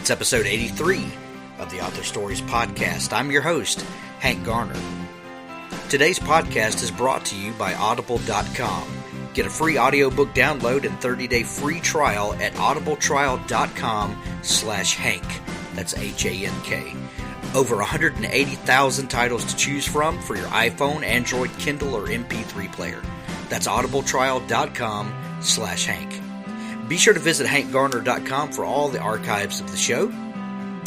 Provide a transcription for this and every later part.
It's episode 83 of the Author Stories podcast. I'm your host, Hank Garner. Today's podcast is brought to you by Audible.com. Get a free audiobook download and 30-day free trial at audibletrial.com/Hank. That's Hank. Over 180,000 titles to choose from for your iPhone, Android, Kindle, or MP3 player. That's audibletrial.com/Hank. Be sure to visit hankgarner.com for all the archives of the show.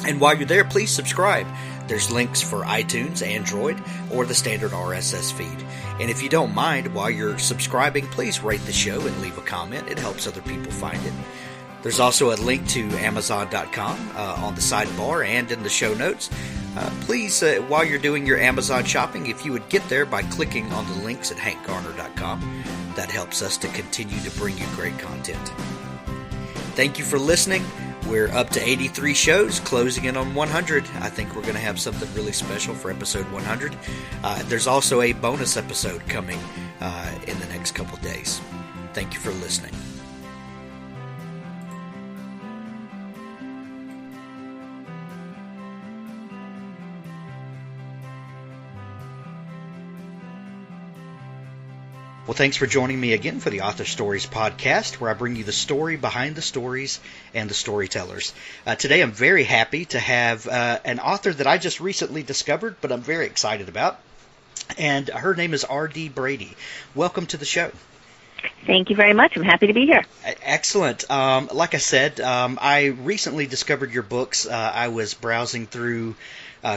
And while you're there, please subscribe. There's links for iTunes, Android, or the standard RSS feed. And if you don't mind, while you're subscribing, please rate the show and leave a comment. It helps other people find it. There's also a link to Amazon.com on the sidebar and in the show notes. Please, while you're doing your Amazon shopping, if you would get there by clicking on the links at hankgarner.com, that helps us to continue to bring you great content. Thank you for listening. We're up to 83 shows, closing in on 100. I think we're going to have something really special for episode 100. There's also a bonus episode coming in the next couple days. Thank you for listening. Well, thanks for joining me again for the Author Stories podcast, where I bring you the story behind the stories and the storytellers. Today I'm very happy to have an author that I just recently discovered, but I'm very excited about, and her name is R.D. Brady. Welcome to the show. Thank you very much. I'm happy to be here. Excellent. Like I said, I recently discovered your books. I was browsing through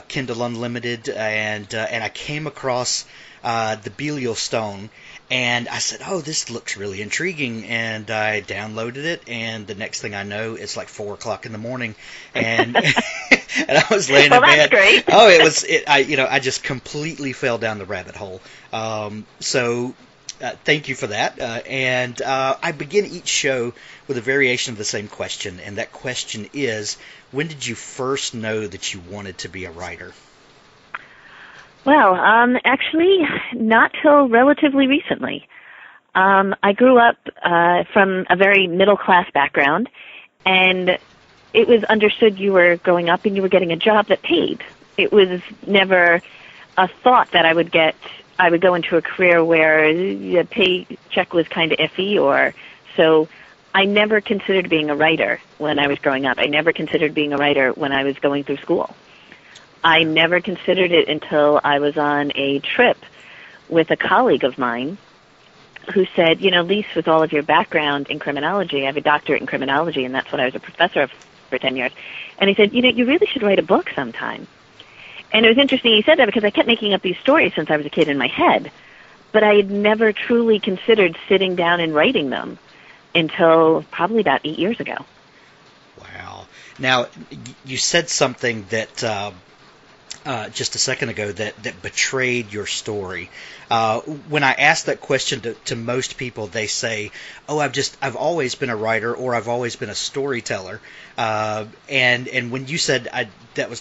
Kindle Unlimited, and I came across The Belial Stone. And I said, oh, this looks really intriguing, and I downloaded it, and the next thing I know, it's like 4 o'clock in the morning, and and I was laying in bed. That's great. I just completely fell down the rabbit hole. So thank you for that. And I begin each show with a variation of the same question, and that question is, when did you first know that you wanted to be a writer? Well, actually, not till relatively recently. I grew up from a very middle-class background, and it was understood you were growing up and you were getting a job that paid. It was never a thought that I would go into a career where the paycheck was kind of iffy, so I never considered being a writer when I was growing up. I never considered being a writer when I was going through school. I never considered it until I was on a trip with a colleague of mine who said, Lise, with all of your background in criminology, I have a doctorate in criminology, and that's what I was a professor of for 10 years. And he said, you really should write a book sometime. And it was interesting he said that because I kept making up these stories since I was a kid in my head, but I had never truly considered sitting down and writing them until probably about 8 years ago. Wow. Now, you said something that just a second ago that betrayed your story. When I ask that question to most people, they say, "Oh, I've always been a writer, or I've always been a storyteller." And when you said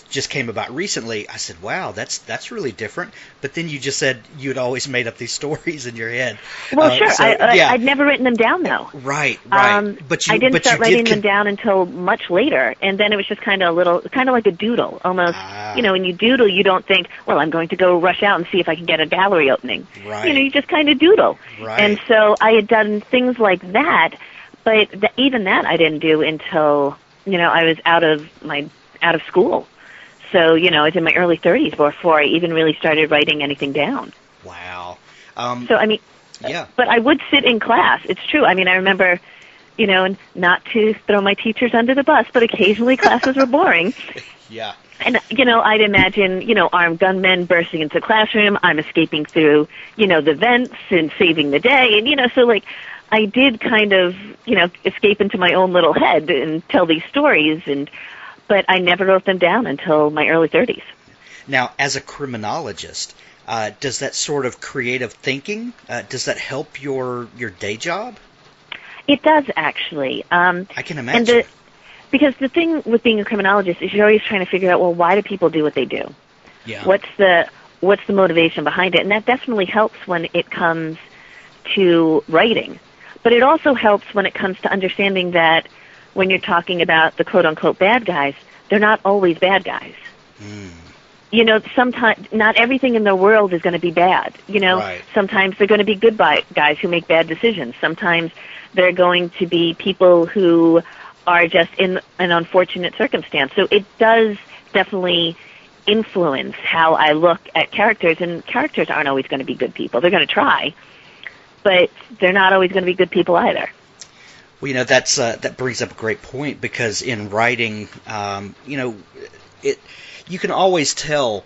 just came about recently, I said, "Wow, that's really different." But then you just said you'd always made up these stories in your head. Well, sure. I'd never written them down though. Right. But I didn't start writing them down until much later, and then it was just kind of like a doodle, almost. When you doodle, you don't think, "Well, I'm going to go rush out and see if I can get a gallery opening." Right. You just kind of doodle. Right. And so I had done things like that, but even that I didn't do until I was out of school. So I was in my early 30s before I even really started writing anything down. Wow. Yeah. But I would sit in class. It's true. I remember, not to throw my teachers under the bus, but occasionally classes were boring. Yeah. And, I'd imagine, armed gunmen bursting into the classroom. I'm escaping through, the vents and saving the day. And, so, I did kind of, escape into my own little head and tell these stories. But I never wrote them down until my early 30s. Now, as a criminologist, does that sort of creative thinking, does that help your day job? It does, actually. I can imagine. Because the thing with being a criminologist is you're always trying to figure out, well, why do people do what they do? Yeah. What's the motivation behind it? And that definitely helps when it comes to writing. But it also helps when it comes to understanding that when you're talking about the quote-unquote bad guys, they're not always bad guys. Mm. Sometimes not everything in the world is going to be bad. Right. Sometimes they're going to be good guys who make bad decisions. Sometimes they're going to be people who are just in an unfortunate circumstance. So it does definitely influence how I look at characters, and characters aren't always going to be good people. They're going to try, but they're not always going to be good people either. Well, that brings up a great point, because in writing, you can always tell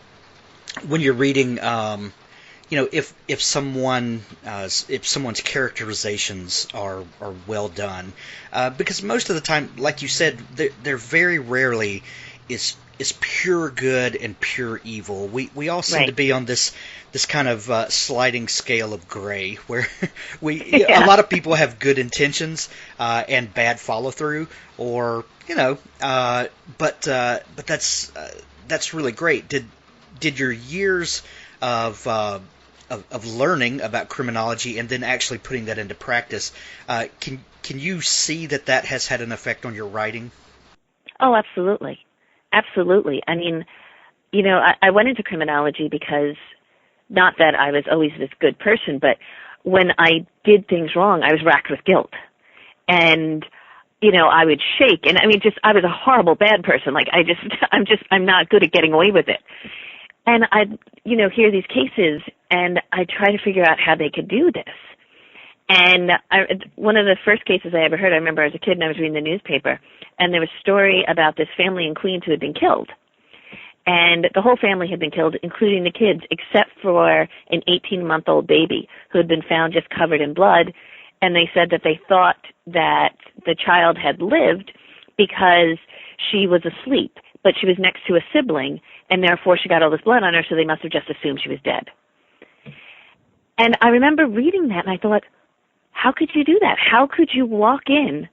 when you're reading, if someone's characterizations are well done, because most of the time, like you said, they're very rarely is pure good and pure evil. We all seem to be on this kind of sliding scale of gray, where a lot of people have good intentions and bad follow through, or but that's really great. Did your years of learning about criminology and then actually putting that into practice, can you see that has had an effect on your writing? Oh, absolutely. Absolutely. I mean, I went into criminology because, not that I was always this good person, but when I did things wrong, I was racked with guilt. And, I would shake. And I was a horrible bad person. Like, I'm not good at getting away with it. And I'd, hear these cases, and I try to figure out how they could do this. And one of the first cases I ever heard, I remember as a kid, and I was reading the newspaper, and there was a story about this family in Queens who had been killed. And the whole family had been killed, including the kids, except for an 18-month-old baby who had been found just covered in blood. And they said that they thought that the child had lived because she was asleep, but she was next to a sibling, and therefore she got all this blood on her, so they must have just assumed she was dead. And I remember reading that, and I thought, how could you do that? How could you walk in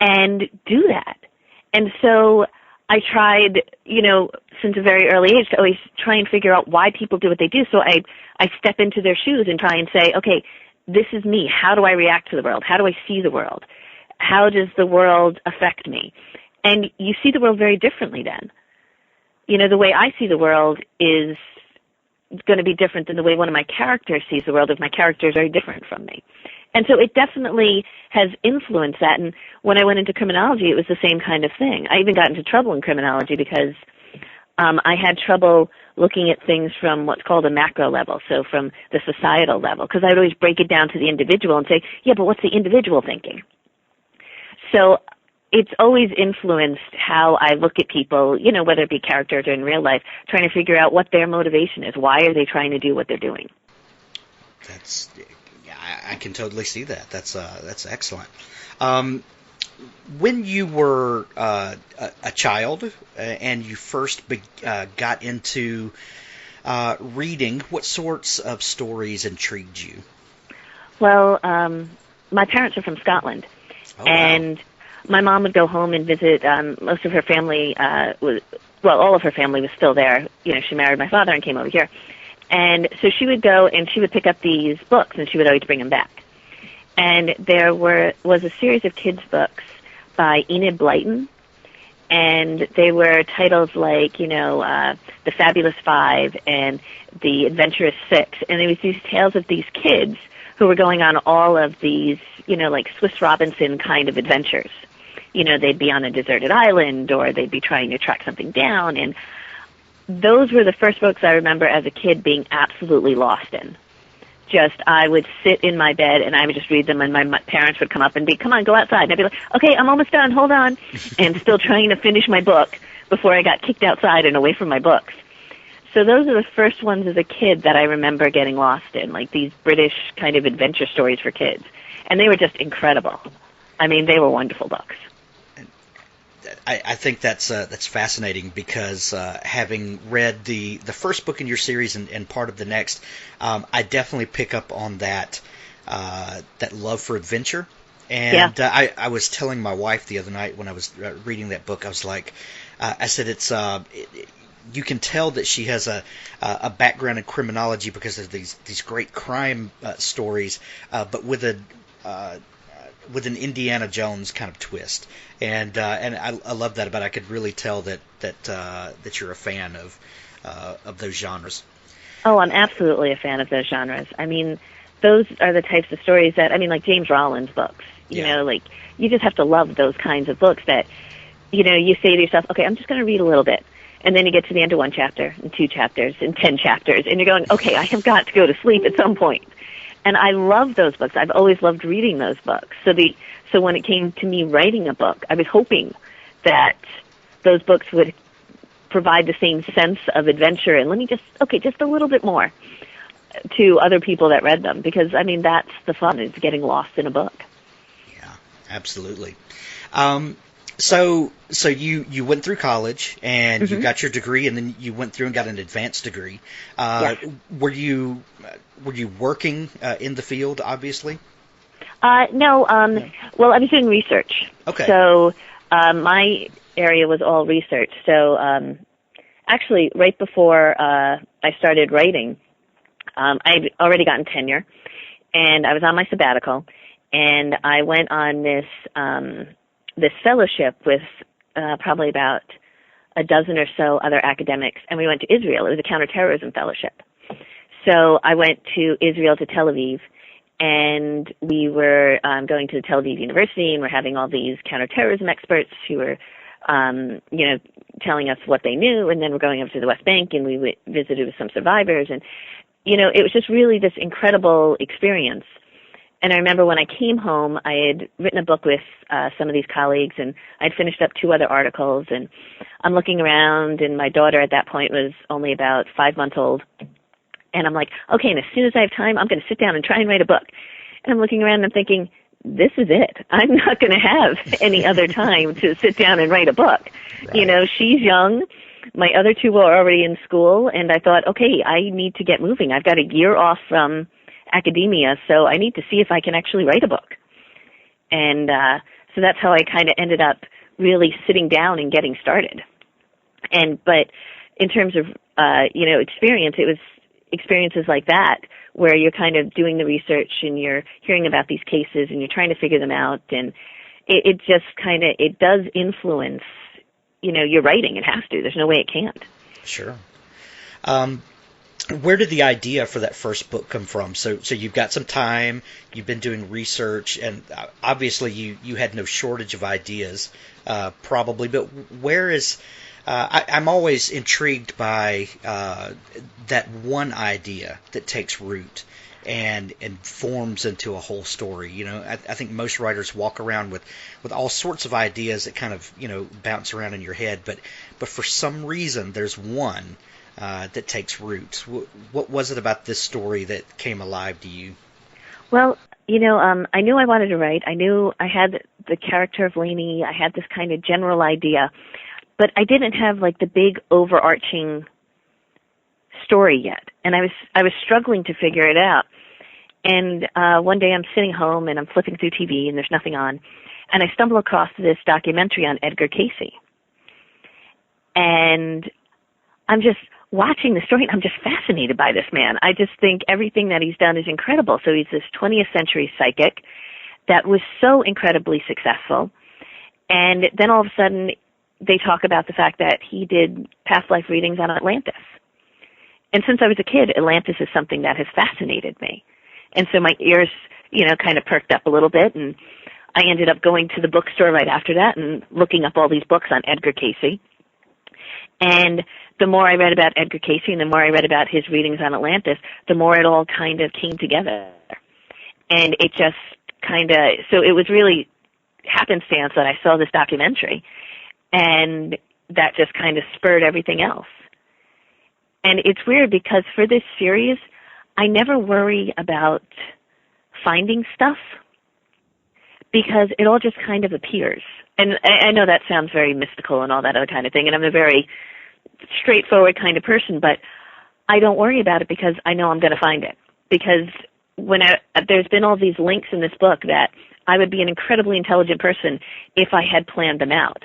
and do that? And so I tried, since a very early age, to always try and figure out why people do what they do. So I step into their shoes and try and say, okay, this is me. How do I react to the world? How do I see the world? How does the world affect me? And you see the world very differently then. The way I see the world is going to be different than the way one of my characters sees the world if my character is very different from me. And so it definitely has influenced that. And when I went into criminology, it was the same kind of thing. I even got into trouble in criminology because I had trouble looking at things from what's called a macro level, so from the societal level, because I'd always break it down to the individual and say, yeah, but what's the individual thinking? So it's always influenced how I look at people, whether it be characters or in real life, trying to figure out what their motivation is. Why are they trying to do what they're doing? I can totally see that. That's excellent. When you were a child and you first got into reading, what sorts of stories intrigued you? Well, my parents are from Scotland, and my mom would go home and visit. Most of her family all of her family was still there. She married my father and came over here. And so she would go and she would pick up these books, and she would always bring them back. And there was a series of kids' books by Enid Blyton, and they were titles like, The Fabulous Five and The Adventurous Six. And there was these tales of these kids who were going on all of these, like Swiss Robinson kind of adventures. They'd be on a deserted island, or they'd be trying to track something down. And those were the first books I remember as a kid being absolutely lost in. I would sit in my bed and I would just read them, and my parents would come up and be, come on, go outside. And I'd be like, okay, I'm almost done, hold on. And still trying to finish my book before I got kicked outside and away from my books. So those are the first ones as a kid that I remember getting lost in, like these British kind of adventure stories for kids. And they were just incredible. They were wonderful books. I think that's fascinating, because having read the first book in your series and part of the next, I definitely pick up on that love for adventure. And I was telling my wife the other night when I was reading that book, I was like, I said you can tell that she has a background in criminology because of these great crime stories, but with a with an Indiana Jones kind of twist, and I love that about it. I could really tell that you're a fan of those genres. Oh, I'm absolutely a fan of those genres. I mean, those are the types of stories that, I mean, like James Rollins books, you know, like you just have to love those kinds of books that, you know, you say to yourself, okay, I'm just going to read a little bit. And then you get to the end of 1 chapter and 2 chapters and 10 chapters and you're going, okay, I have got to go to sleep at some point. And I love those books. I've always loved reading those books. So when it came to me writing a book, I was hoping that those books would provide the same sense of adventure and just a little bit more to other people that read them, because I mean that's the fun, is getting lost in a book. Yeah, absolutely. So you went through college and you got your degree, and then you went through and got an advanced degree. Yes. Were you working in the field, obviously? No. Well, I was doing research. Okay. So my area was all research. So actually, right before I started writing, I'd already gotten tenure, and I was on my sabbatical, and I went on this fellowship with probably about a dozen or so other academics, and we went to Israel. It was a counterterrorism fellowship. So I went to Israel, to Tel Aviv, and we were going to Tel Aviv University, and we're having all these counterterrorism experts who were, telling us what they knew, and then we're going up to the West Bank, and we visited with some survivors, and, it was just really this incredible experience. And I remember when I came home, I had written a book with some of these colleagues, and I'd finished up 2 other articles, and I'm looking around, and my daughter at that point was only about 5 months old. And I'm like, okay, and as soon as I have time, I'm going to sit down and try and write a book. And I'm looking around and I'm thinking, this is it. I'm not going to have any other time to sit down and write a book. Right. She's young. My other 2 were already in school, and I thought, okay, I need to get moving. I've got a year off from academia, so I need to see if I can actually write a book. And so that's how I kind of ended up really sitting down and getting started. But in terms of, experience, it was experiences like that where you're kind of doing the research and you're hearing about these cases and you're trying to figure them out, and it just kind of, it does influence, your writing. It has to. There's no way it can't. Sure. Where did the idea for that first book come from? So you've got some time, you've been doing research, and obviously you had no shortage of ideas, probably, but where is... I'm always intrigued by that one idea that takes root and forms into a whole story. I think most writers walk around with all sorts of ideas that kind of bounce around in your head, but for some reason there's one that takes root. What was it about this story that came alive to you? Well, I knew I wanted to write. I knew I had the character of Lainey. I had this kind of general idea. But I didn't have like the big overarching story yet, and I was struggling to figure it out. And one day I'm sitting home and I'm flipping through TV and there's nothing on, and I stumble across this documentary on Edgar Cayce. And I'm just watching the story and I'm just fascinated by this man. I just think everything that he's done is incredible. So he's this 20th century psychic that was so incredibly successful, and then all of a sudden they talk about the fact that he did past life readings on Atlantis. And since I was a kid, Atlantis is something that has fascinated me. And so my ears, kind of perked up a little bit, and I ended up going to the bookstore right after that and looking up all these books on Edgar Cayce. And the more I read about Edgar Cayce and the more I read about his readings on Atlantis, the more it all kind of came together. And it just so it was really happenstance that I saw this documentary, and that just kind of spurred everything else. And it's weird because for this series, I never worry about finding stuff because it all just kind of appears. And I know that sounds very mystical and all that other kind of thing, and I'm a very straightforward kind of person, but I don't worry about it because I know I'm going to find it. Because there's been all these links in this book that I would be an incredibly intelligent person if I had planned them out.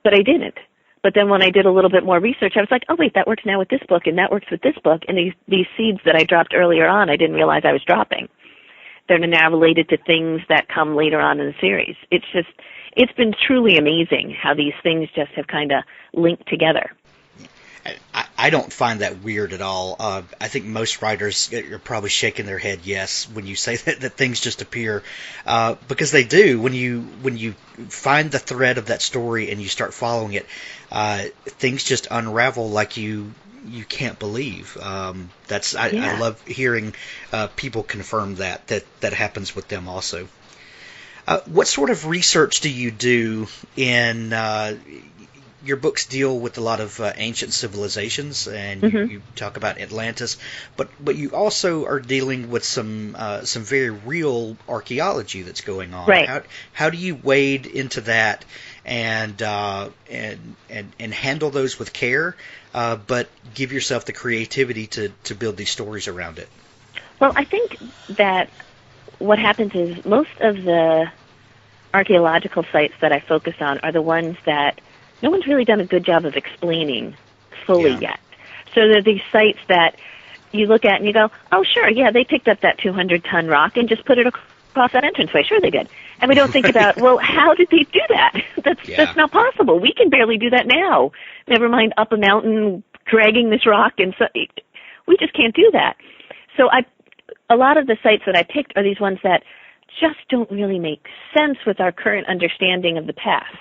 But I didn't. But then when I did a little bit more research, I was like, oh, wait, that works now with this book, and that works with this book. And these seeds that I dropped earlier on, I didn't realize I was dropping. they're now related to things that come later on in the series. It's been truly amazing how these things just have kind of linked together. I don't find that weird at all. I think most writers are probably shaking their head yes when you say that things just appear, because they do. When you find the thread of that story and you start following it, things just unravel like you can't believe. I love hearing people confirm that happens with them also. What sort of research do you do in your books deal with a lot of ancient civilizations, and you talk about Atlantis, but you also are dealing with some very real archaeology that's going on. Right. How do you wade into that and handle those with care, but give yourself the creativity to build these stories around it? Well, I think that what happens is most of the archaeological sites that I focus on are the ones that no one's really done a good job of explaining fully yet. So there are these sites that you look at and you go, oh, sure, yeah, they picked up that 200-ton rock and just put it across that entranceway. Sure, they did. And we don't think about, well, how did they do that? That's not possible. We can barely do that now. Never mind up a mountain, dragging this rock. And so we just can't do that. So a lot of the sites that I picked are these ones that just don't really make sense with our current understanding of the past.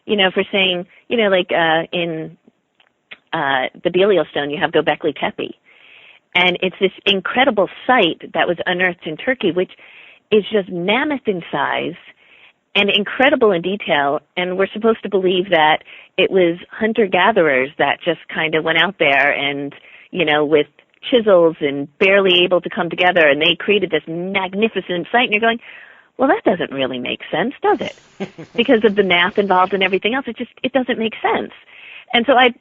You know, if we're saying, like in the Belial Stone, you have Göbekli Tepe. And it's this incredible site that was unearthed in Turkey, which is just mammoth in size and incredible in detail. And we're supposed to believe that it was hunter-gatherers that just kind of went out there and, with chisels and barely able to come together, and they created this magnificent site. And you're going, well, that doesn't really make sense, does it? Because of the math involved and everything else, it doesn't make sense. And so I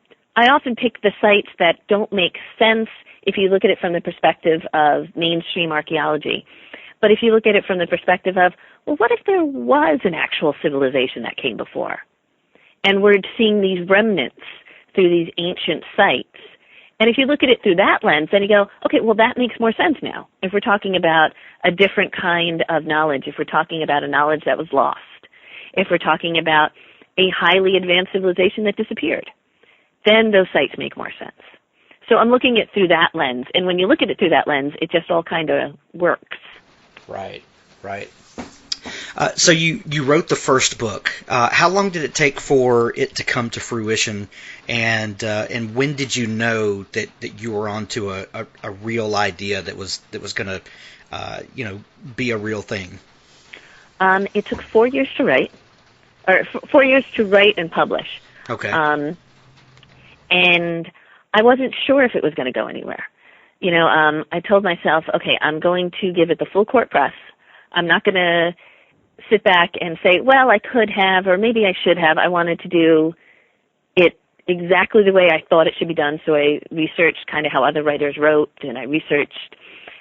often pick the sites that don't make sense if you look at it from the perspective of mainstream archaeology. But if you look at it from the perspective of, well, what if there was an actual civilization that came before? And we're seeing these remnants through these ancient sites. And if you look at it through that lens, then you go, okay, well, that makes more sense now. If we're talking about a different kind of knowledge, if we're talking about a knowledge that was lost, if we're talking about a highly advanced civilization that disappeared, then those sites make more sense. So I'm looking at it through that lens. And when you look at it through that lens, it just all kind of works. Right. So you wrote the first book. How long did it take for it to come to fruition, and when did you know that you were onto a real idea that was going to be a real thing? It took 4 years to write, or 4 years to write and publish. Okay. And I wasn't sure if it was going to go anywhere. I told myself, okay, I'm going to give it the full court press. I'm not going to sit back and say, well, I could have, or maybe I should have. I wanted to do it exactly the way I thought it should be done. So I researched kind of how other writers wrote, and I researched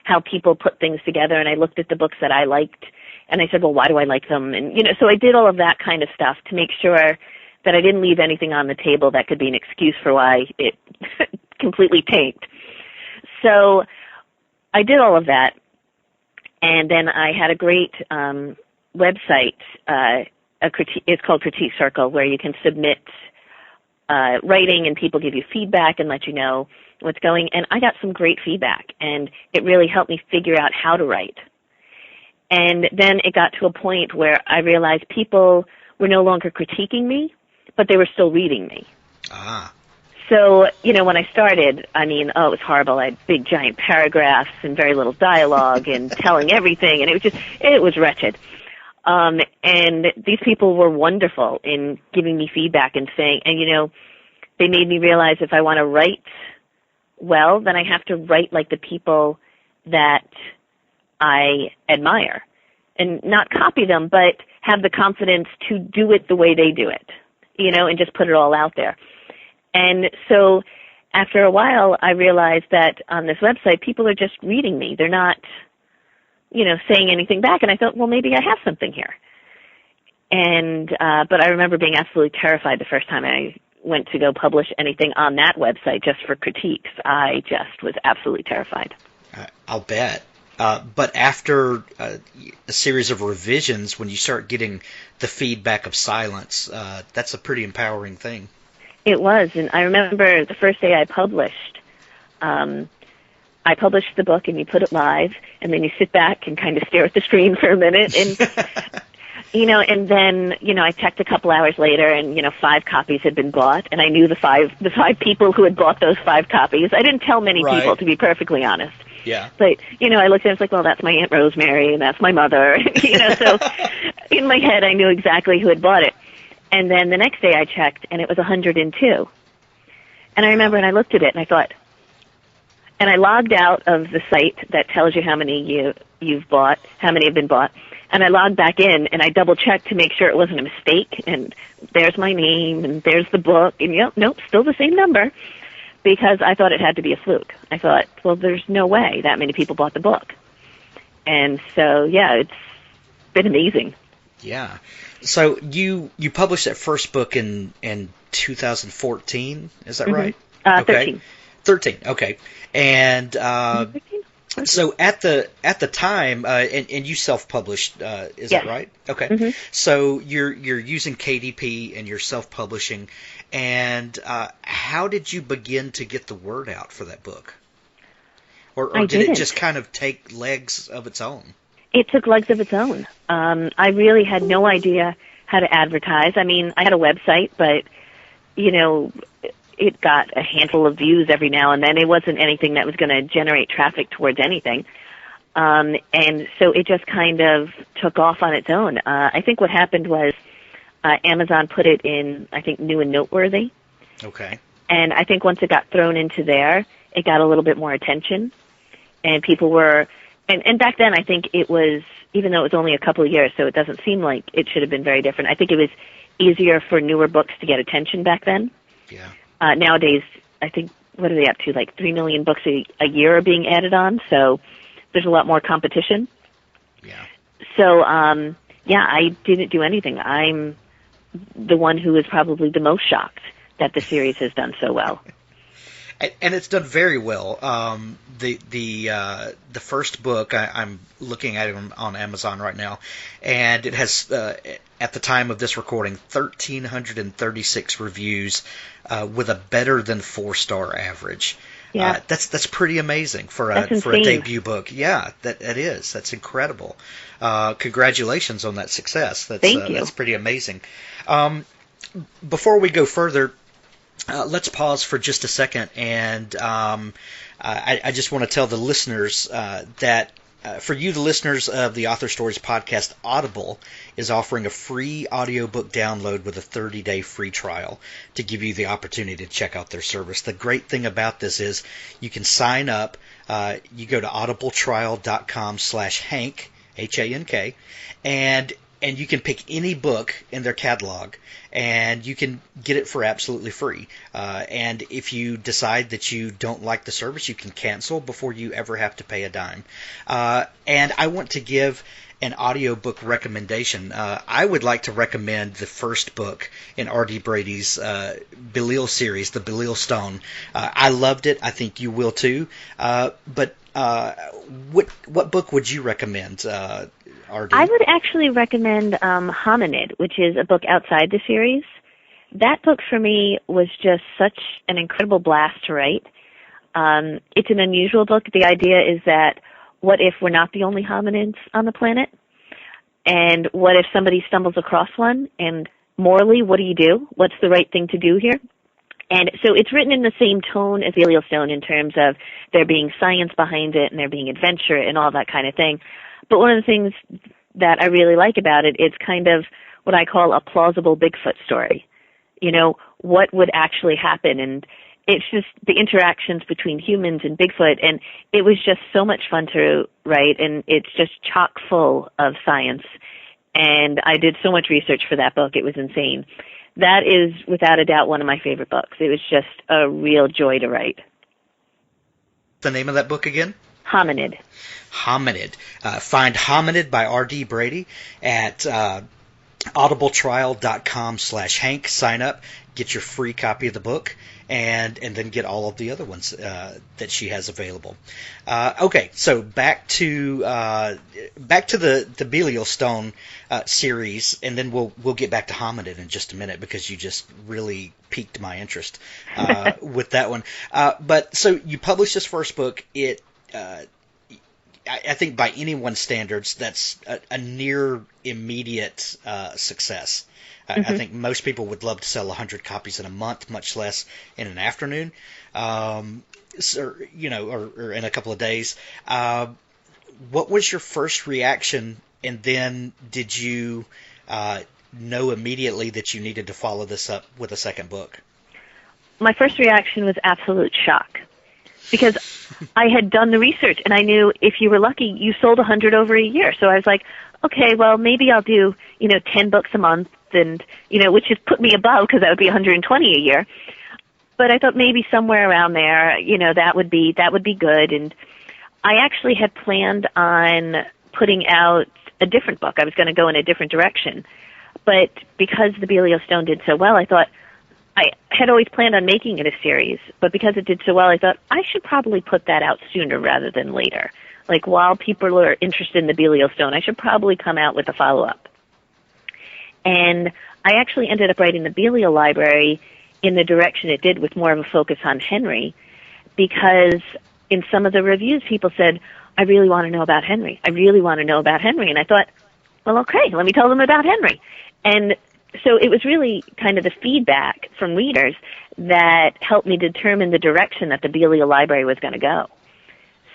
how people put things together, and I looked at the books that I liked, and I said, well, why do I like them? And, so I did all of that kind of stuff to make sure that I didn't leave anything on the table that could be an excuse for why it completely tanked. So I did all of that, and then I had a great website. It's called Critique Circle, where you can submit writing, and people give you feedback and let you know what's going. And I got some great feedback, and it really helped me figure out how to write. And then it got to a point where I realized people were no longer critiquing me, but they were still reading me. Ah. So, when I started, it was horrible. I had big, giant paragraphs and very little dialogue and telling everything, and it was wretched. And these people were wonderful in giving me feedback and saying, and, they made me realize if I want to write well, then I have to write like the people that I admire. And not copy them, but have the confidence to do it the way they do it, and just put it all out there. And so after a while, I realized that on this website, people are just reading me. They're not, saying anything back. And I thought, well, maybe I have something here. And but I remember being absolutely terrified the first time I went to go publish anything on that website just for critiques. I just was absolutely terrified. I'll bet. But after a series of revisions, when you start getting the feedback of silence, that's a pretty empowering thing. It was, and I remember the first day I published the book, and you put it live, and then you sit back and kind of stare at the screen for a minute, and and then I checked a couple hours later, and 5 copies had been bought, and I knew the five people who had bought those 5 copies. I didn't tell many people, to be perfectly honest. Yeah. But I looked at it, I was like, well, that's my Aunt Rosemary, and that's my mother. So in my head, I knew exactly who had bought it. And then the next day I checked, and it was 102. And I remember, and I looked at it, and I thought, and I logged out of the site that tells you how many you've bought, how many have been bought, and I logged back in, and I double-checked to make sure it wasn't a mistake, and there's my name, and there's the book, and nope, still the same number, because I thought it had to be a fluke. I thought, well, there's no way that many people bought the book. And so, yeah, it's been amazing. Yeah. So you published that first book in 2014, is that right? 13. 13, okay. And so at the time, and you self-published, is that right? Okay. Mm-hmm. So you're using KDP and you're self-publishing. And how did you begin to get the word out for that book? Or did it just kind of take legs of its own? It took legs of its own. I really had no idea how to advertise. I mean, I had a website, but, it got a handful of views every now and then. It wasn't anything that was going to generate traffic towards anything. And so it just kind of took off on its own. I think what happened was Amazon put it in, I think, New and Noteworthy. Okay. And I think once it got thrown into there, it got a little bit more attention. And people were... And back then, I think it was, even though it was only a couple of years, so it doesn't seem like it should have been very different. I think it was easier for newer books to get attention back then. Yeah. Nowadays, I think, what are they up to? Like 3 million books a year are being added on, so there's a lot more competition. Yeah. So, I didn't do anything. I'm the one who is probably the most shocked that the series has done so well. And it's done very well. The first book, I'm looking at it on Amazon right now, and it has, at the time of this recording, 1,336 reviews with a better than 4-star average. Yeah. That's pretty amazing for a debut book. Yeah, that is. That's incredible. Congratulations on that success. Thank you. That's pretty amazing. Before we go further, let's pause for just a second, and I just want to tell the listeners that for you, the listeners of the Author Stories podcast, Audible is offering a free audiobook download with a 30-day free trial to give you the opportunity to check out their service. The great thing about this is you can sign up. You go to audibletrial.com/Hank, Hank, and you can pick any book in their catalog, and you can get it for absolutely free. And if you decide that you don't like the service, you can cancel before you ever have to pay a dime. And I want to give an audiobook recommendation. I would like to recommend the first book in R.D. Brady's Belial series, The Belial Stone. I loved it. I think you will too. But what book would you recommend, RD? I would actually recommend Hominid, which is a book outside the series. That book for me was just such an incredible blast to write. It's an unusual book. The idea is that what if we're not the only hominids on the planet? And what if somebody stumbles across one? And morally, what do you do? What's the right thing to do here? And so it's written in the same tone as Belial Stone in terms of there being science behind it and there being adventure and all that kind of thing. But one of the things that I really like about it, it's kind of what I call a plausible Bigfoot story. What would actually happen? And it's just the interactions between humans and Bigfoot, and it was just so much fun to write, and it's just chock full of science. And I did so much research for that book, it was insane. That is, without a doubt, one of my favorite books. It was just a real joy to write. The name of that book again? Hominid. Hominid. Find Hominid by R.D. Brady at audibletrial.com/Hank. Sign up, get your free copy of the book, and then get all of the other ones that she has available. Okay, so back to the Belial Stone series, and then we'll get back to Hominid in just a minute, because you just really piqued my interest with that one. But so you published this first book. I think by anyone's standards, that's a near immediate success. I think most people would love to sell 100 copies in a month, much less in an afternoon, or in a couple of days. What was your first reaction, and then did you know immediately that you needed to follow this up with a second book? My first reaction was absolute shock, because I had done the research, and I knew if you were lucky, you sold 100 over a year. So I was like, okay, well, maybe I'll do, 10 books a month, and, which has put me above, because that would be 120 a year. But I thought maybe somewhere around there, that would be good. And I actually had planned on putting out a different book. I was going to go in a different direction. But because the Belial Stone did so well, I thought, I had always planned on making it a series, but because it did so well, I thought I should probably put that out sooner rather than later. Like, while people are interested in the Belial Stone, I should probably come out with a follow-up. And I actually ended up writing the Belial Library in the direction it did, with more of a focus on Henry, because in some of the reviews, people said, I really want to know about Henry. I really want to know about Henry. And I thought, well, okay, let me tell them about Henry. And so it was really kind of the feedback from readers that helped me determine the direction that the Belial Library was going to go.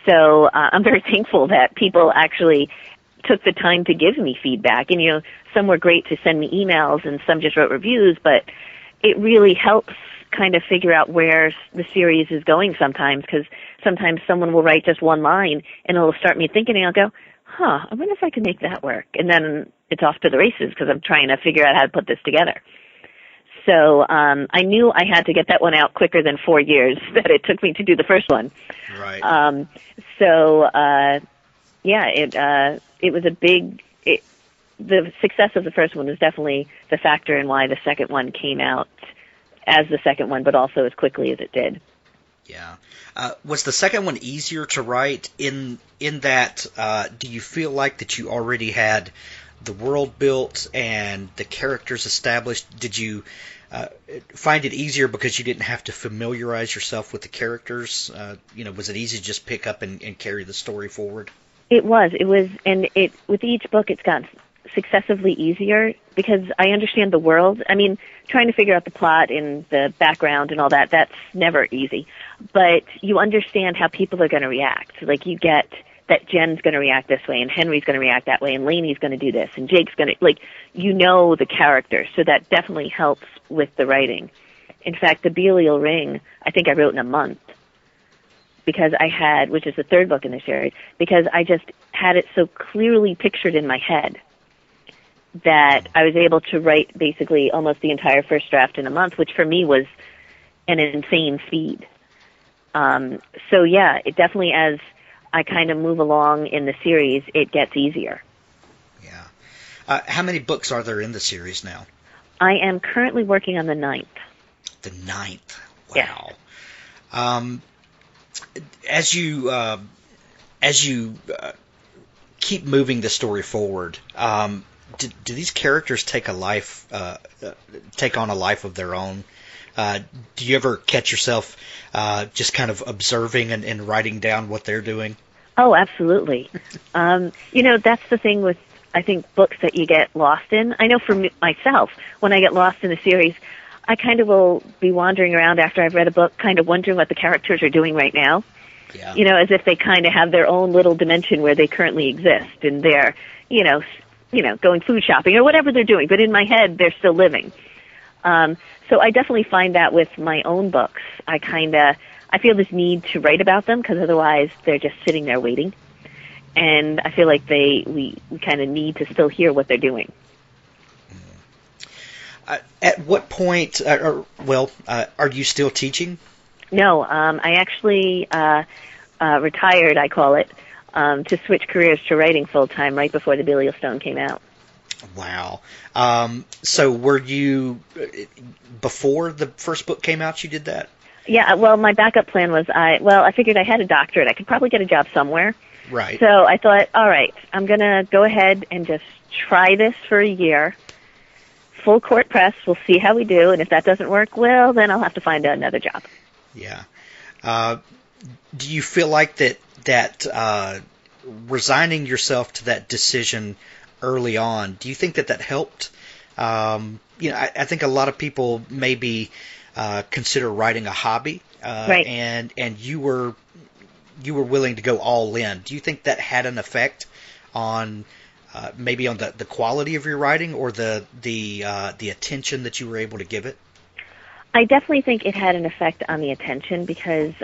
So I'm very thankful that people actually took the time to give me feedback. And, some were great to send me emails, and some just wrote reviews, but it really helps kind of figure out where the series is going sometimes, because sometimes someone will write just one line, and it'll start me thinking, and I'll go, I wonder if I can make that work. And then it's off to the races, because I'm trying to figure out how to put this together. So I knew I had to get that one out quicker than 4 years that it took me to do the first one. Right. It was a big... the success of the first one was definitely the factor in why the second one came out as the second one, but also as quickly as it did. Yeah. Was the second one easier to write in that, do you feel like that you already had the world built and the characters established? Did you find it easier because you didn't have to familiarize yourself with the characters? Was it easy to just pick up and carry the story forward? It was, and with each book it's gotten successively easier because I understand the world. I mean, trying to figure out the plot and the background and all that, that's never easy. But you understand how people are going to react. Like, you get that Jen's going to react this way, and Henry's going to react that way, and Lainey's going to do this, and Jake's going to, the characters. So that definitely helps with the writing. In fact, the Belial Ring, I think I wrote in a month, because I had, which is the third book in the series, because I just had it so clearly pictured in my head that I was able to write basically almost the entire first draft in a month, which for me was an insane speed. It definitely, as I kind of move along in the series, it gets easier. Yeah. How many books are there in the series now? I am currently working on the 9th. The 9th? Wow. Yeah. As you keep moving the story forward, do these characters take on a life of their own? Do you ever catch yourself just kind of observing and writing down what they're doing? Oh, absolutely. That's the thing with, I think, books that you get lost in. I know for myself, when I get lost in a series, I kind of will be wandering around after I've read a book, kind of wondering what the characters are doing right now. Yeah. As if they kind of have their own little dimension where they currently exist, and they're, going food shopping or whatever they're doing. But in my head, they're still living. So I definitely find that with my own books. I feel this need to write about them because otherwise they're just sitting there waiting. And I feel like we kind of need to still hear what they're doing. At what point, are you still teaching? No, I actually retired, I call it, to switch careers to writing full-time right before the Belial Stone came out. Wow. So were you, before the first book came out, you did that? Yeah, well, my backup plan was I figured I had a doctorate. I could probably get a job somewhere. Right. So I thought, all right, I'm going to go ahead and just try this for a year. Full court press. We'll see how we do. And if that doesn't work, well, then I'll have to find another job. Yeah. Do you feel like that resigning yourself to that decision early on, do you think that helped? I think a lot of people maybe consider writing a hobby, Right. and you were willing to go all in. Do you think that had an effect on maybe on the quality of your writing, or the attention that you were able to give it? I definitely think it had an effect on the attention because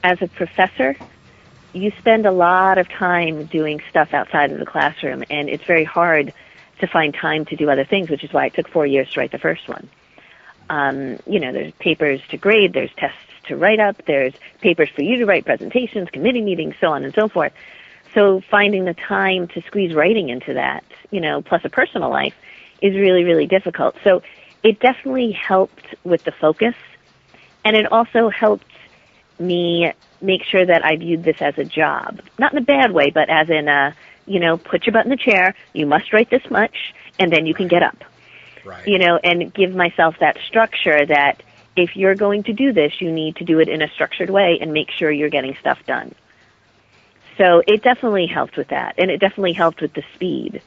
as a professor, you spend a lot of time doing stuff outside of the classroom, and it's very hard to find time to do other things, which is why it took 4 years to write the first one. There's papers to grade, there's tests to write up, there's papers for you to write, presentations, committee meetings, so on and so forth. So finding the time to squeeze writing into that, plus a personal life, is really, really difficult. So it definitely helped with the focus, and it also helped me make sure that I viewed this as a job. Not in a bad way, but as in put your butt in the chair, you must write this much, and then you can get up. Right. And give myself that structure that if you're going to do this, you need to do it in a structured way and make sure you're getting stuff done. So it definitely helped with that, and it definitely helped with the speed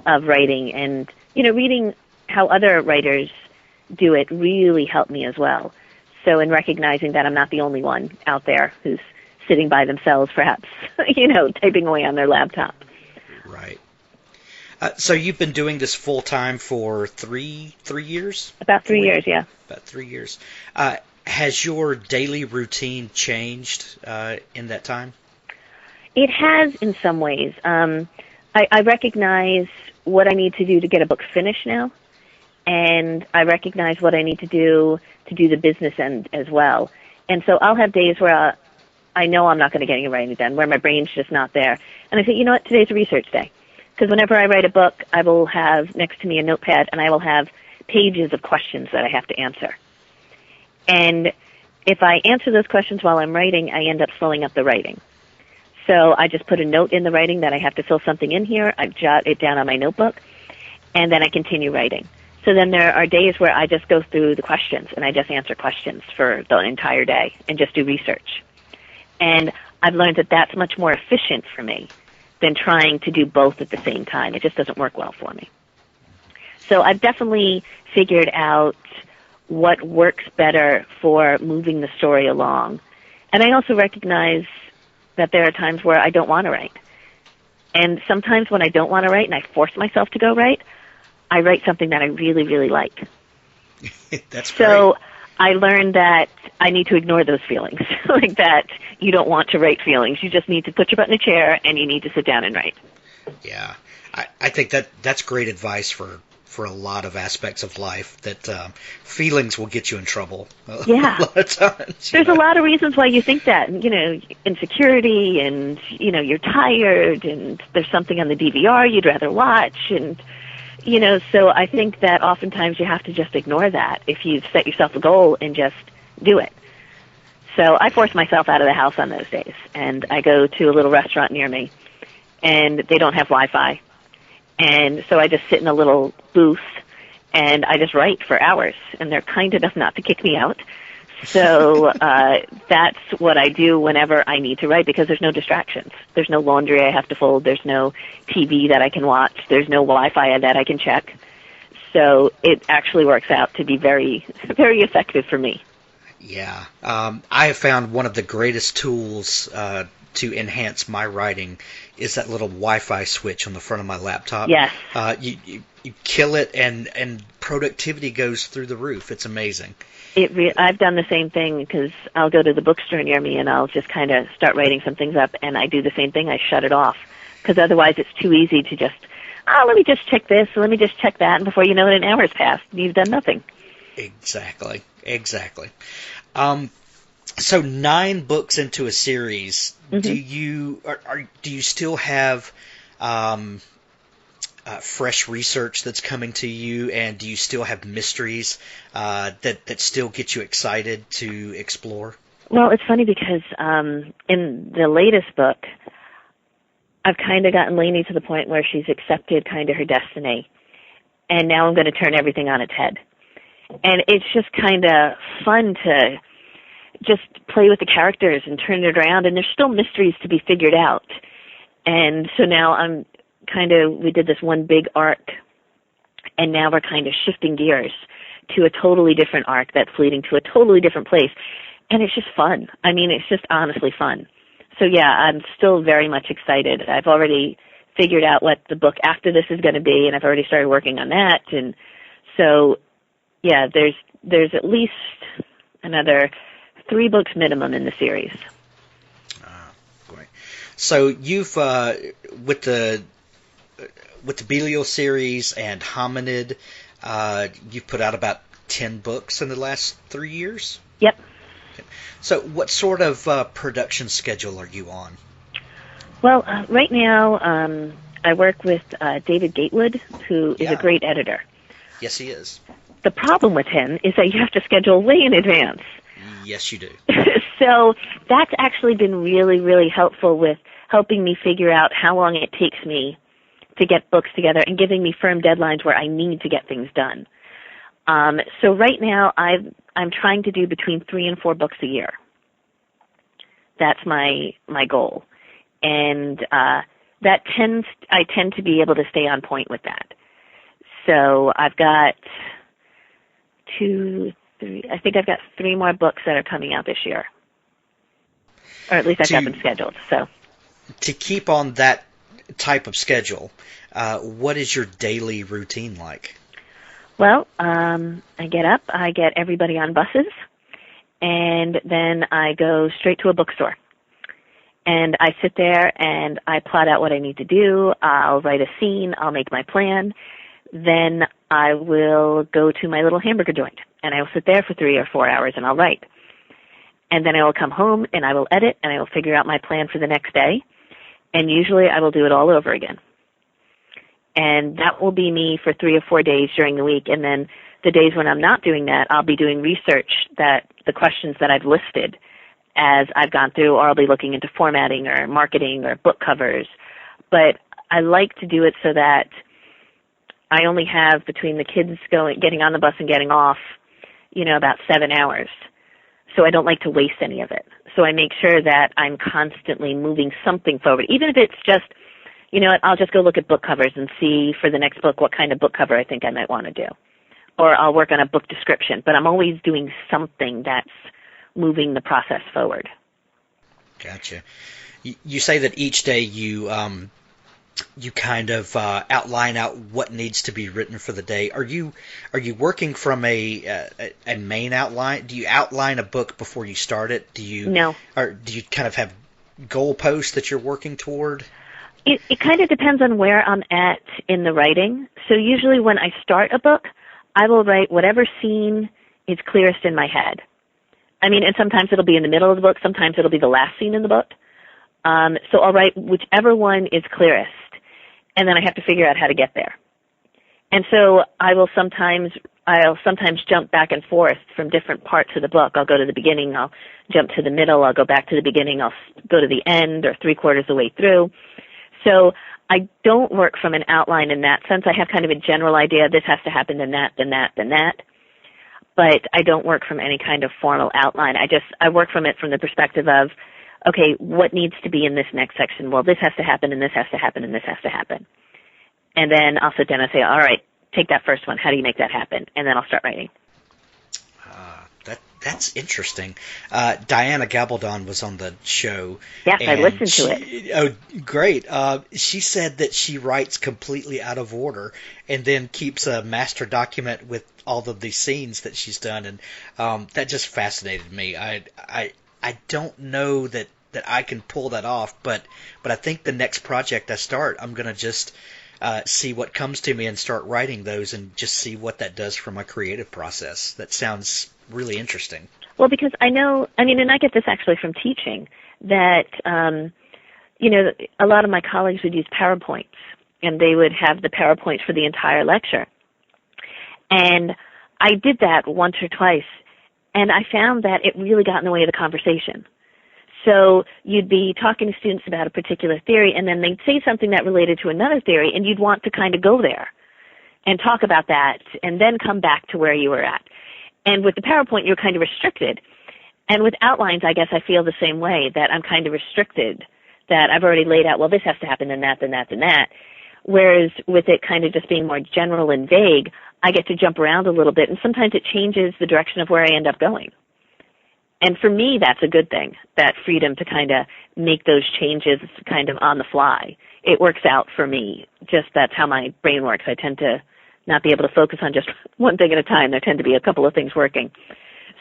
of writing, and, reading how other writers do it really helped me as well. So in recognizing that I'm not the only one out there who's sitting by themselves, perhaps, typing away on their laptop. Right. So you've been doing this full time for 3 years? About 3 years, yeah. About 3 years. Has your daily routine changed in that time? It has in some ways. I recognize what I need to do to get a book finished now, and I recognize what I need to do the business end as well. And so I'll have days where I know I'm not going to get any writing done, where my brain's just not there. And I say, you know what, today's a research day. Because whenever I write a book, I will have next to me a notepad, and I will have pages of questions that I have to answer. And if I answer those questions while I'm writing, I end up slowing up the writing. So I just put a note in the writing that I have to fill something in here. I jot it down on my notebook, and then I continue writing. So then there are days where I just go through the questions, and I just answer questions for the entire day and just do research. And I've learned that that's much more efficient for me than trying to do both at the same time. It just doesn't work well for me. So I've definitely figured out what works better for moving the story along. And I also recognize that there are times where I don't want to write. And sometimes when I don't want to write and I force myself to go write, I write something that I really, really like. That's great. So I learned that I need to ignore those feelings, like that you don't want to write feelings. You just need to put your butt in a chair and you need to sit down and write. Yeah, I think that's great advice for a lot of aspects of life, that feelings will get you in trouble Yeah. a lot of times. There's a lot of reasons why you think that, insecurity, and, you're tired, and there's something on the DVR you'd rather watch, and, so I think that oftentimes you have to just ignore that if you've set yourself a goal and just do it. So I force myself out of the house on those days, and I go to a little restaurant near me, and they don't have Wi-Fi. And so I just sit in a little booth, and I just write for hours, and they're kind enough not to kick me out. So that's what I do whenever I need to write, because there's no distractions. There's no laundry I have to fold. There's no TV that I can watch. There's no Wi-Fi that I can check. So it actually works out to be very, very effective for me. Yeah. I have found one of the greatest tools to enhance my writing is that little Wi-Fi switch on the front of my laptop. Yes. You kill it, and productivity goes through the roof. It's amazing. I've done the same thing, because I'll go to the bookstore near me and I'll just kind of start writing some things up, and I do the same thing. I shut it off, because otherwise it's too easy to just, let me just check this, let me just check that, and before you know it, an hour's passed and you've done nothing. Exactly. So 9 books into a series. Mm-hmm. Do you still have fresh research that's coming to you, and do you still have mysteries that still get you excited to explore? Well, it's funny because in the latest book, I've kind of gotten Lainey to the point where she's accepted kind of her destiny, and now I'm going to turn everything on its head. And it's just kind of fun to just play with the characters and turn it around, and there's still mysteries to be figured out. And so now we did this one big arc, and now we're kind of shifting gears to a totally different arc that's leading to a totally different place. And it's just fun. I mean, it's just honestly fun. So yeah, I'm still very much excited. I've already figured out what the book after this is going to be, and I've already started working on that. And so, yeah, there's at least another 3 books minimum in the series. Great. So you've with the Belial series and Hominid, you've put out about 10 books in the last 3 years? Yep. So what sort of production schedule are you on? Well, right now I work with David Gatewood, who is a great editor. Yes, he is. The problem with him is that you have to schedule way in advance. Yes, you do. So that's actually been really, really helpful with helping me figure out how long it takes me to get books together and giving me firm deadlines where I need to get things done. So right now I'm trying to do between 3 and 4 books a year. That's my goal. And I tend to be able to stay on point with that. So I've got 2, 3, I think I've got 3 more books that are coming out this year. Or at least I've got them scheduled. So to keep on that type of schedule, what is your daily routine like? Well, I get up, I get everybody on buses, and then I go straight to a bookstore. And I sit there and I plot out what I need to do. I'll write a scene. I'll make my plan. Then I will go to my little hamburger joint, and I will sit there for 3 or 4 hours, and I'll write. And then I will come home, and I will edit, and I will figure out my plan for the next day. And usually I will do it all over again. And that will be me for 3 or 4 days during the week. And then the days when I'm not doing that, I'll be doing research that the questions that I've listed as I've gone through, or I'll be looking into formatting or marketing or book covers. But I like to do it so that I only have between the kids getting on the bus and getting off, about 7 hours. So I don't like to waste any of it. So I make sure that I'm constantly moving something forward, even if it's just, I'll just go look at book covers and see for the next book what kind of book cover I think I might want to do. Or I'll work on a book description, but I'm always doing something that's moving the process forward. Gotcha. You say that each day you kind of outline out what needs to be written for the day. Are you working from a main outline? Do you outline a book before you start it? No. Or do you kind of have goalposts that you're working toward? It kind of depends on where I'm at in the writing. So usually when I start a book, I will write whatever scene is clearest in my head. I mean, and sometimes it'll be in the middle of the book. Sometimes it'll be the last scene in the book. So I'll write whichever one is clearest, and then I have to figure out how to get there. And so I'll sometimes jump back and forth from different parts of the book. I'll go to the beginning, I'll jump to the middle, I'll go back to the beginning, I'll go to the end or 3/4 of the way through. So I don't work from an outline in that sense. I have kind of a general idea, this has to happen, then that, then that, then that. But I don't work from any kind of formal outline. I work from it from the perspective of, okay, what needs to be in this next section? Well, this has to happen, and this has to happen, and this has to happen. And then I'll sit down and say, all right, take that first one. How do you make that happen? And then I'll start writing. That's interesting. Diana Gabaldon was on the show. Yes, I listened to it. Oh, great. She said that she writes completely out of order and then keeps a master document with all of the scenes that she's done, and that just fascinated me. I don't know that I can pull that off, but I think the next project I start, I'm going to just see what comes to me and start writing those and just see what that does for my creative process. That sounds really interesting. Well, because I know, and I get this actually from teaching, that, a lot of my colleagues would use PowerPoints and they would have the PowerPoints for the entire lecture. And I did that once or twice, and I found that it really got in the way of the conversation. So you'd be talking to students about a particular theory, and then they'd say something that related to another theory, and you'd want to kind of go there and talk about that and then come back to where you were at. And with the PowerPoint, you're kind of restricted. And with outlines, I guess I feel the same way, that I'm kind of restricted, that I've already laid out, well, this has to happen, then that, then that, then that. Whereas with it kind of just being more general and vague, I get to jump around a little bit, and sometimes it changes the direction of where I end up going. And for me, that's a good thing, that freedom to kind of make those changes kind of on the fly. It works out for me. Just that's how my brain works. I tend to not be able to focus on just one thing at a time. There tend to be a couple of things working.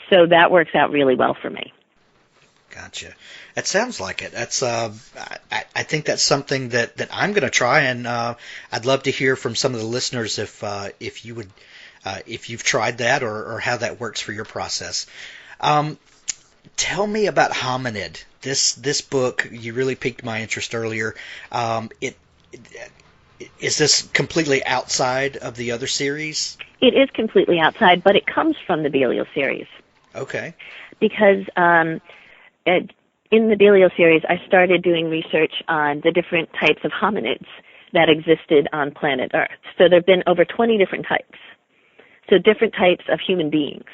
So that works out really well for me. Gotcha. That sounds like it. That's I think that's something that I'm going to try, and I'd love to hear from some of the listeners if you would if you've tried that or how that works for your process. Tell me about Hominid. This book, you really piqued my interest earlier. Is this completely outside of the other series? It is completely outside, but it comes from the Belial series. Okay. Because in the Belial series, I started doing research on the different types of hominids that existed on planet Earth. So there have been over 20 different types. So different types of human beings.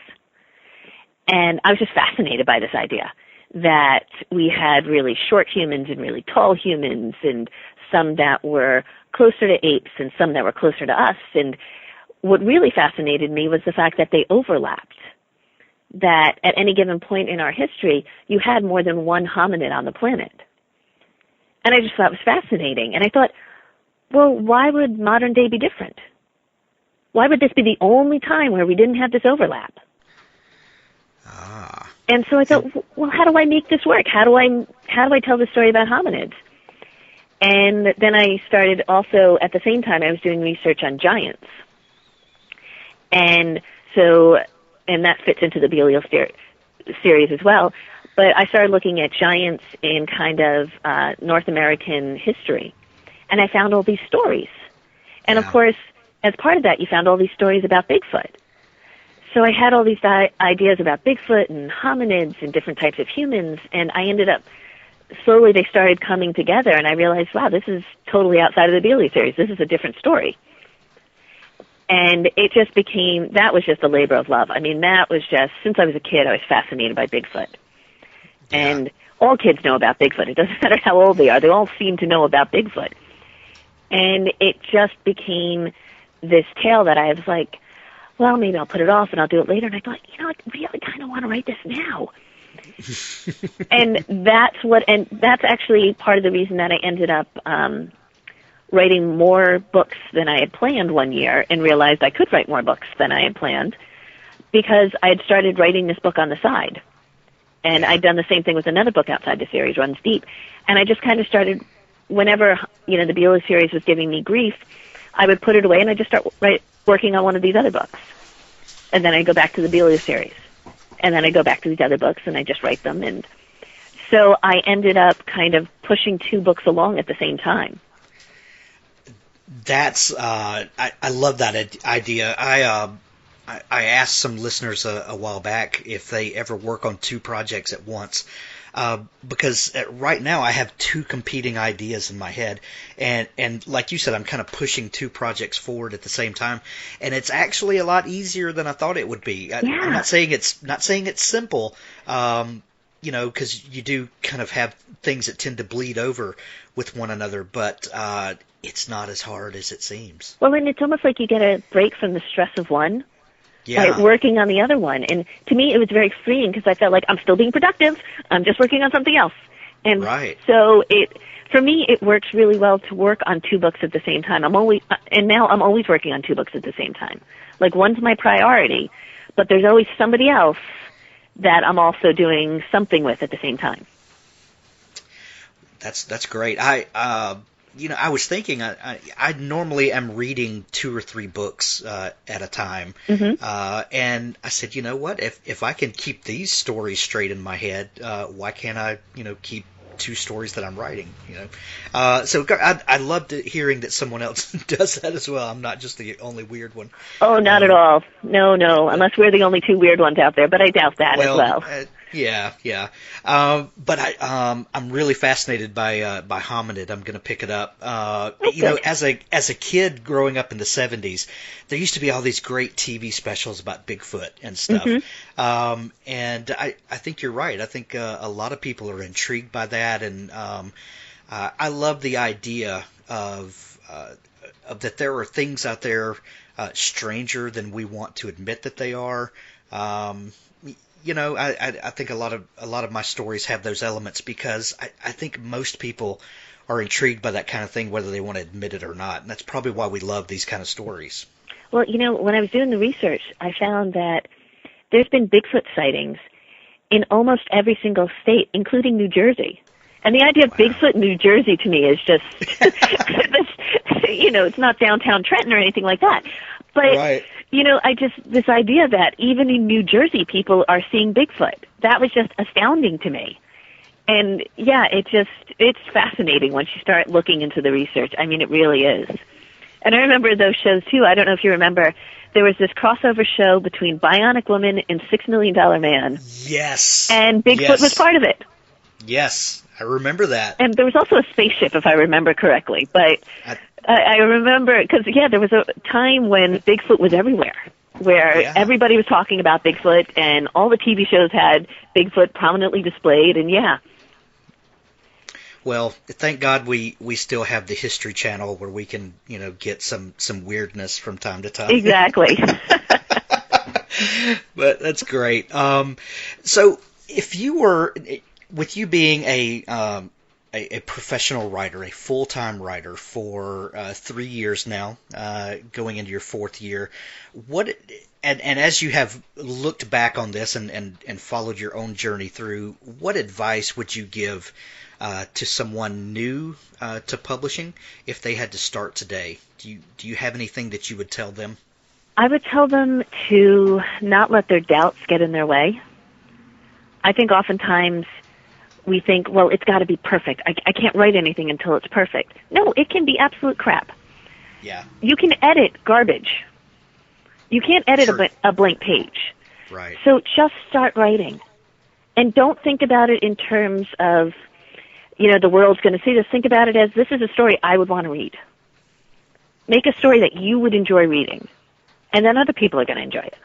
And I was just fascinated by this idea that we had really short humans and really tall humans, and some that were closer to apes and some that were closer to us. And what really fascinated me was the fact that they overlapped, that at any given point in our history, you had more than one hominid on the planet. And I just thought it was fascinating. And I thought, well, why would modern day be different? Why would this be the only time where we didn't have this overlap? And so I thought, well, how do I make this work? How do I tell the story about hominids? And then I started also, at the same time, I was doing research on giants. And that fits into the Belial series as well. But I started looking at giants in kind of North American history. And I found all these stories. And of course, as part of that, you found all these stories about Bigfoot. So I had all these ideas about Bigfoot and hominids and different types of humans, and I ended up, slowly they started coming together, and I realized, wow, this is totally outside of the Belial series. This is a different story. And it just became, that was just a labor of love. I mean, that was just, since I was a kid, I was fascinated by Bigfoot. Yeah. And all kids know about Bigfoot. It doesn't matter how old they are. They all seem to know about Bigfoot. And it just became this tale that I was like, well, maybe I'll put it off and I'll do it later. And I thought, I really kind of want to write this now. and that's actually part of the reason that I ended up writing more books than I had planned one year, and realized I could write more books than I had planned, because I had started writing this book on the side. And I'd done the same thing with another book outside the series, Runs Deep. And I just kind of started, whenever, the Belial series was giving me grief, I would put it away and I'd just start working on one of these other books. And then I go back to the Belial series. And then I go back to these other books and I just write them. And so I ended up kind of pushing two books along at the same time. That's I love that idea. I asked some listeners a while back if they ever work on two projects at once, because right now I have two competing ideas in my head, and like you said, I'm kind of pushing two projects forward at the same time, and it's actually a lot easier than I thought it would be. I'm not saying it's simple, because you do kind of have things that tend to bleed over with one another, but it's not as hard as it seems. Well, and it's almost like you get a break from the stress of one by working on the other one. And to me, it was very freeing, because I felt like I'm still being productive. I'm just working on something else. And so for me, it works really well to work on two books at the same time. I'm always working on two books at the same time. Like, one's my priority, but there's always somebody else that I'm also doing something with at the same time. That's great. I was thinking I normally am reading 2 or 3 books at a time, and I said, you know what? If I can keep these stories straight in my head, why can't I keep two stories that I'm writing. So I loved hearing that someone else does that as well. I'm not just the only weird one. Oh, not at all. No, unless we're the only two weird ones out there, but I doubt that as well. Yeah. But I'm really fascinated by Hominid. I'm going to pick it up. As a kid growing up in the 70s, there used to be all these great TV specials about Bigfoot and stuff. And I think you're right. I think a lot of people are intrigued by that, and I love the idea of that there are things out there stranger than we want to admit that they are. I think a lot of my stories have those elements because I think most people are intrigued by that kind of thing, whether they want to admit it or not. And that's probably why we love these kind of stories. Well, when I was doing the research, I found that there's been Bigfoot sightings in almost every single state, including New Jersey. And the idea of Bigfoot in New Jersey to me is just, it's not downtown Trenton or anything like that. But, right. This idea that even in New Jersey people are seeing Bigfoot, that was just astounding to me. And, yeah, it's fascinating once you start looking into the research. I mean, it really is. And I remember those shows, too. I don't know if you remember, there was this crossover show between Bionic Woman and $6 Million Man. Yes. And Bigfoot was part of it. Yes, I remember that. And there was also a spaceship, if I remember correctly. But I remember, because, there was a time when Bigfoot was everywhere, where everybody was talking about Bigfoot, and all the TV shows had Bigfoot prominently displayed, and Well, thank God we still have the History Channel where we can, get some weirdness from time to time. Exactly. But that's great. So if you were, with you being a professional writer, a full-time writer for 3 years now, going into your fourth year, and as you have looked back on this and followed your own journey through, what advice would you give to someone new to publishing if they had to start today? Do you have anything that you would tell them? I would tell them to not let their doubts get in their way. I think oftentimes we think, well, it's got to be perfect. I can't write anything until it's perfect. No, it can be absolute crap. Yeah. You can edit garbage. You can't edit a blank page. Right. So just start writing. And don't think about it in terms of, the world's going to see this. Think about it as, this is a story I would want to read. Make a story that you would enjoy reading. And then other people are going to enjoy it.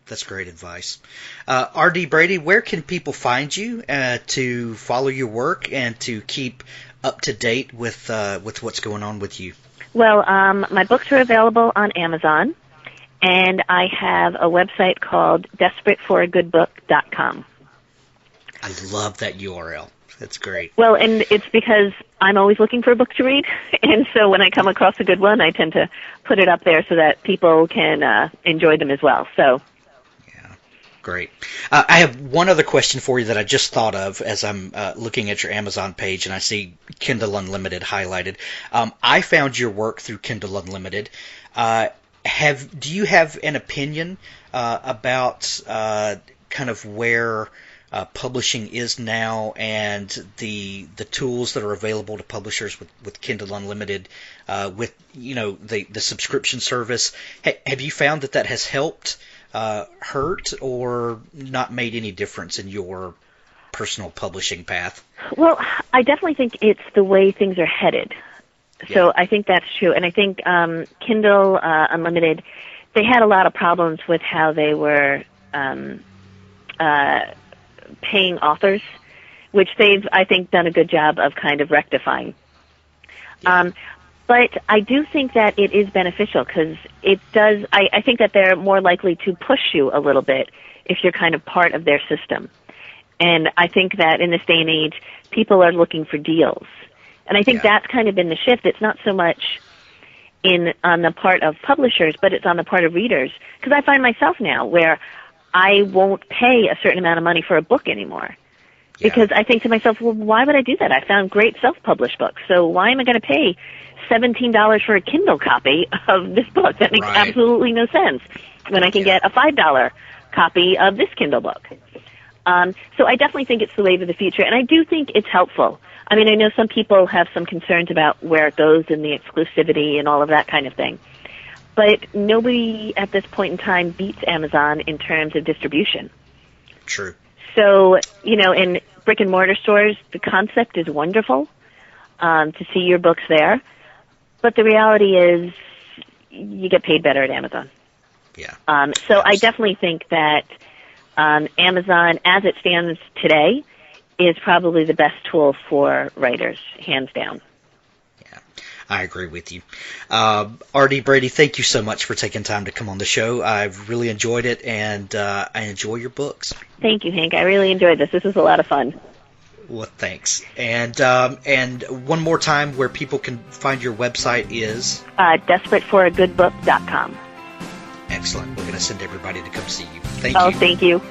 That's great advice. R.D. Brady, where can people find you to follow your work and to keep up to date with what's going on with you? Well, my books are available on Amazon, and I have a website called DesperateForAGoodBook.com. I love that URL. That's great. Well, and it's because I'm always looking for a book to read, and so when I come across a good one, I tend to put it up there so that people can enjoy them as well. So. Great. I have one other question for you that I just thought of as I'm looking at your Amazon page, and I see Kindle Unlimited highlighted. I found your work through Kindle Unlimited. Do you have an opinion about kind of where publishing is now and the tools that are available to publishers with Kindle Unlimited, with the subscription service? Have you found that has helped? Hurt or not made any difference in your personal publishing path? Well, I definitely think it's the way things are headed. So I think that's true. And I think Kindle Unlimited, they had a lot of problems with how they were paying authors, which they've, I think, done a good job of kind of rectifying. Yeah. But I do think that it is beneficial because it does, I think that they're more likely to push you a little bit if you're kind of part of their system. And I think that in this day and age, people are looking for deals. And I think that's kind of been the shift. It's not so much on the part of publishers, but it's on the part of readers. Because I find myself now where I won't pay a certain amount of money for a book anymore. Because I think to myself, well, why would I do that? I found great self-published books, so why am I going to pay $17 for a Kindle copy of this book? That makes absolutely no sense when I can get a $5 copy of this Kindle book. So I definitely think it's the wave of the future, and I do think it's helpful. I mean, I know some people have some concerns about where it goes and the exclusivity and all of that kind of thing. But nobody at this point in time beats Amazon in terms of distribution. True. So, in brick-and-mortar stores, the concept is wonderful to see your books there. But the reality is you get paid better at Amazon. Yeah. So I definitely think that Amazon, as it stands today, is probably the best tool for writers, hands down. Yeah, I agree with you. R.D. Brady, thank you so much for taking time to come on the show. I've really enjoyed it, and I enjoy your books. Thank you, Hank. I really enjoyed this. This was a lot of fun. Well, thanks. And one more time, where people can find your website is? DesperateForAGoodBook.com. Excellent. We're going to send everybody to come see you. Thank you. Oh, thank you.